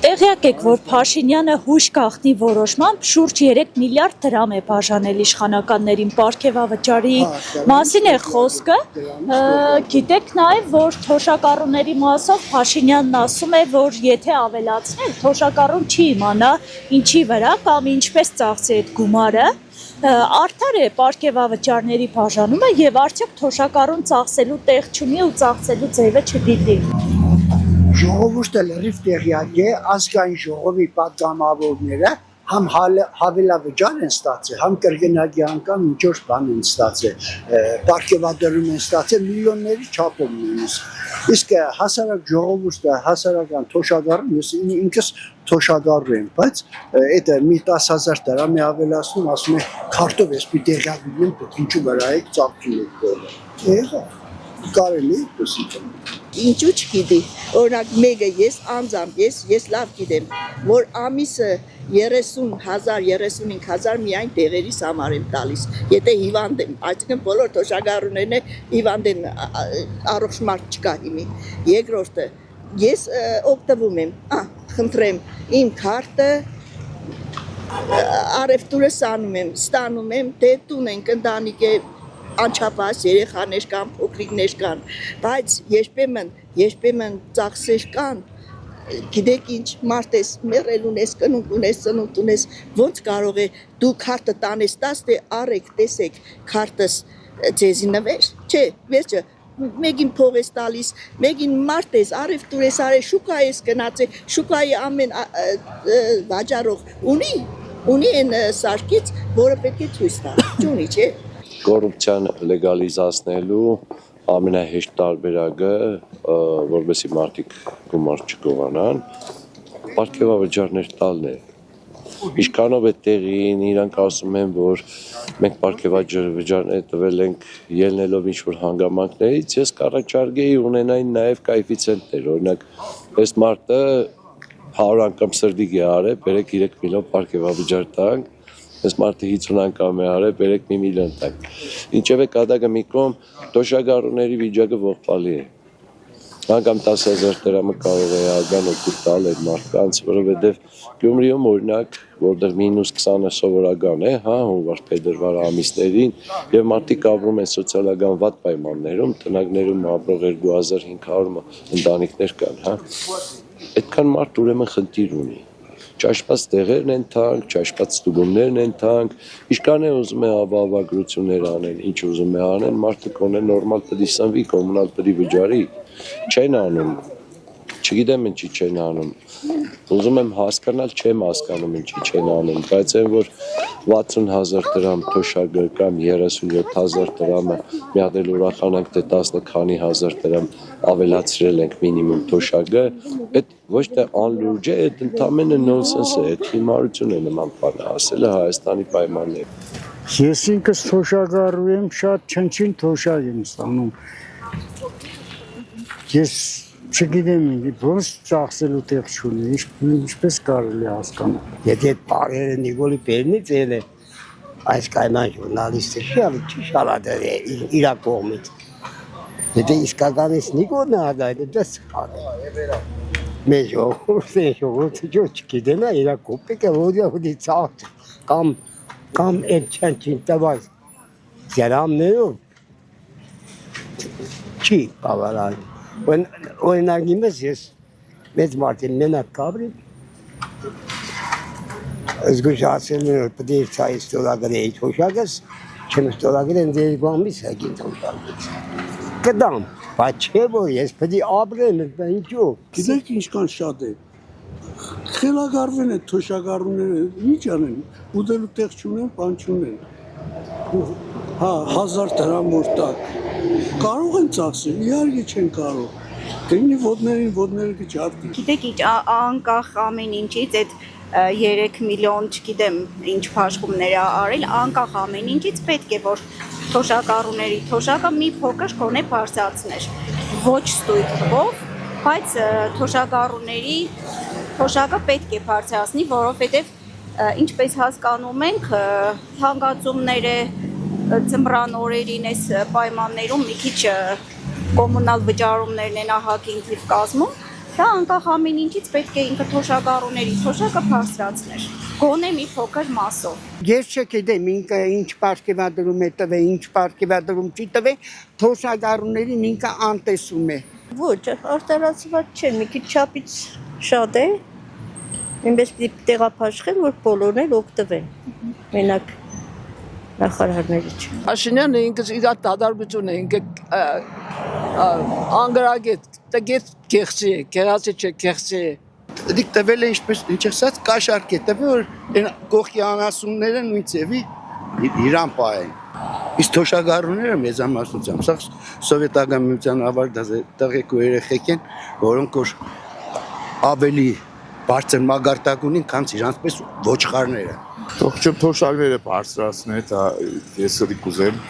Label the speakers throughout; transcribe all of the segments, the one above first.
Speaker 1: Տեղյակ եք, որ Փաշինյանը հույժ գաղտնի որոշմամբ շուրջ 3 միլիարդ դրամ է բաժանել իշխանականներին պարգևավճարի մասին է խոսքը, գիտեք նաև, որ թոշակառուների մասով Փաշինյանն ասում է, որ եթե ավելացնել, թոշակառուն չի իմանա ինչի վրա կամ ինչպես ծախսի այդ գումարը, արդար է պարգևավճարների բաժանումը և արդյոք թոշակառուն ծախսելու տեղ չունի ու ծախսելու ձևը չգիտի։
Speaker 2: Ժողովուրդը լրիվ տեղյակ է, ազգային ժողովի պատգամավորները համ հավելավճար են ստացել, համ կրկնակի անգամ ինչ-որ բան են ստացել, պարգևատրում են ստացել միլիոնների չափով նույնիսկ։ Իսկ հասարակ ժողովուրդը, հասարակական թոշակառուն, ես ինքս թոշակառու եմ, բայց այդ մի 10,000 դրամ է ավելացնում, ասում է քարտով ես մի տեղյակ լինեմ, ինչու վրա եք ծախսում եք բոլորը։ Եղավ, կարելի է դուսիկը։
Speaker 3: Ինչու չգիտի, օրինակ մեկը ես անձամբ ես լավ գիտեմ, որ ամիսը 30,000, 35,000 միայն տեղերիս համար եմ տալիս, եթե հիվանդ եմ, այսինքն բոլոր թոշակառուներն հիվանդ են, առողջ մարդ չկա հիմի։ Երկրորդը, ես օգտվում եմ, խնդրեմ, իմ քարտը առևտուրը ստանում եմ, դե տուն ենք, ընտանիք է, անչափահաս երեխաներ կան, փոքրիկներ կան, բայց երբեմն ծախսեր կան, գիտեք ինչ, մարդ ես, մեռել ունես, կնունք ունես, ծնունդ ունես, ոնց կարող է դու քարտը տանես տաս, դե առեք, տեսեք, քարտս ձեզի նվեր, չէ, վերջը, մեկին փող ես տալիս, մեկին մարդ ես, առևտուր ես արել, շուկա ես գնացել, շուկայի ամեն վաճառող ունի են սարքից, որը պետք է ցույց տա, չունի, չէ։
Speaker 4: Կոռուպցիան լեգալիզացնելու ամենահեշտ տարբերակը, որովհետեւ մարդիկ գումար չգովանան, պարգևավճարներ տալն է։ Ինչքանով է տեղին, իրանք ասում են, որ մենք պարգևավճարներ տվել ենք ելնելով ինչ-որ հանգամանքներից, ես կառաջարկեի ունենային նաև կոեֆիցիենտներ, օրինակ, այս մարդը 100 անգամ սրդիկ է արել, բերեք 3 միլիոն պարգևավճար տանք, այս մարդը 50 անգամ է արել, բերեք 1 միլիոն տանք։ Ինչև է կատակը մի կողմ, թոշակառուների վիճակը ողբալի է։ Անգամ 10,000 դրամը կարող է ագան օգուտ տալ այդ մարդկանց, որովհետև Գյումրիում օրինակ, որտեղ -20-ը սովորական է, հունվար-փետրվար ամիսներին, եւ մարդիկ ապրում են սոցիալական վատ պայմաններում, տնակներում ապրող 2500 ընտանիքներ կան, այդքան մարդ ուրեմն խնդիր ունի։ Ճաշված տեղերն են թանկ, ճաշված ստուգումներն են թանկ, ինչքան է ուզում է ապահովագրություններ անեն, ինչ ուզում է անեն, մարդը կոնե նորմալ տնտեսանվի, կոմունալ տնի վճարի, չեն անում, չգիտեմ ինչի չեն անում, ուզում եմ հասկանալ, չեմ հասկանում ինչի չեն անում, բայց այն որ 60,000 դրամ թոշակը կամ 37,000 դրամը մի հատ էլ ուրախանանք, թե 10 քանի հազար դրամ ավելացրել ենք մինիմում թոշակը, այդ ոչ թե անլուրջ է, այդ ընդամենը նոնսենս է, այդ հիմարություն է նման բանը ասելը Հայաստանի պայմաններում։
Speaker 5: Ես ինքս թոշակառու եմ, շատ չնչին թոշակ եմ ստանում։ Ես չգիտեմ, ոնց ծախսելու տեղ չունի, ինչպես կարելի հասկանալ։
Speaker 6: Եթե այդ բարերը Նիկոլի Պերնից էլ է, այս կայման ժուրնալիստը շալադել է իրա կողմից։ Եթե իսկականից Նիկոլն է ադայել, դες մեզ ժողովուրդը չգիտենա իրա կոպեկը, որի ծախս կամ այդ չանչին տված զերամներով չի բավարար։ Օրինակ իմս ես մեծ մարդին մենակ կաբրին, զգուշացել նոր պետք է ցայ ստորագրեի թոշակս, չեմ ստորագրեն դե գամիս հագին թոշակից։ Կդամ, բայց չէ որ ես պետք է ապրեմ, ինչու։
Speaker 7: Գիտեք ինչքան շատ է։ Խելագարվեն է թոշակառուները, ինչ անեն, ուտելու տեղ չունեն, բան չունեն։ 1000 դրամ որ տակ։ Կարող են ծախսել, իհարկե չեն կարող։ Դենի ոտները կճարտի։
Speaker 8: Գիտեք ինչ, անկախ ամեն ինչից այդ 3 միլիոն, չգիտեմ, ինչ փաշխումներ արել, անկախ ամեն ինչից պետք է որ թոշակառուների թոշակը մի փոքր կոնե բարձրացներ։ Ոչ ստույգ թվով, բայց թոշակառուների թոշակը պետք է բարձրացնի, որովհետև ինչպես հասկանում ենք, հանգածումները ձմռան օրերին այս պայմաններում մի քիչ կոմունալ վճարումներն են ահագին թիվ կազմում, Դա անկախ ամեն ինչից պետք է ինքը թոշակառուների թոշակը բարձրացներ։ Գոնե մի փոքր մասով։
Speaker 2: Ես չգիտեմ ինքը ինչ պարգևադրում է տվել, ինչ պարգևադրում չի տվել, թոշակառուներին ինքը անտեսում է։
Speaker 3: Ոչ, արտարացված չէ, մի քիչ չափից շատ է։ Ինպես պիտի տեղափաշխեն, որ բոլորն էլ օգտվեն։ Մենակ նախարարների չէ։
Speaker 9: Փաշինյանը ինքս իր դադարություն է, ինքը անգրագետ, տգետ կեղծի է, կեղացի չէ, կեղծի է։
Speaker 7: Դիք տվել է ինչպես ինչ ասած կաշառք է տվել որ այն կողքի անասունները նույն ձևի իրան պահեն։ Իսկ թոշակառուները մեծամասնությամբ սա սովետական միության ավարտած տղեկ ու երեխեք են, որոնք որ ավելի բարձր մագարտակ ունին, քան իրանց պես ոչխարները։
Speaker 10: Թողջեմ թոշակները բարձրացնել, դա ես կուզեմ։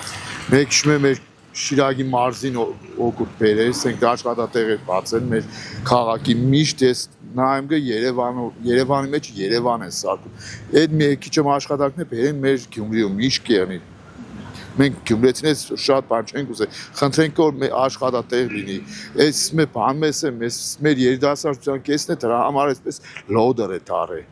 Speaker 10: Մեկ շմե մեր Շիրագի մարզին օգուտ բերես, ենք աշխատատեղեր բացել մեր քաղաքի միշտ ես նայում գը Երևանի մեջ Երևան է սարքում։ Այդ մի քիչ աշխատանքներ բերեն մեր Գյումրիում միշտ կերնի։ Մենք Գյումրեցիներից շատ բան չենք ուզել։ Խնդրենք որ մեր աշխատատեղ լինի։ Այս մեր բան մեր երիտասարդության կեսն է դրա համար այսպես լոդեր է դարը։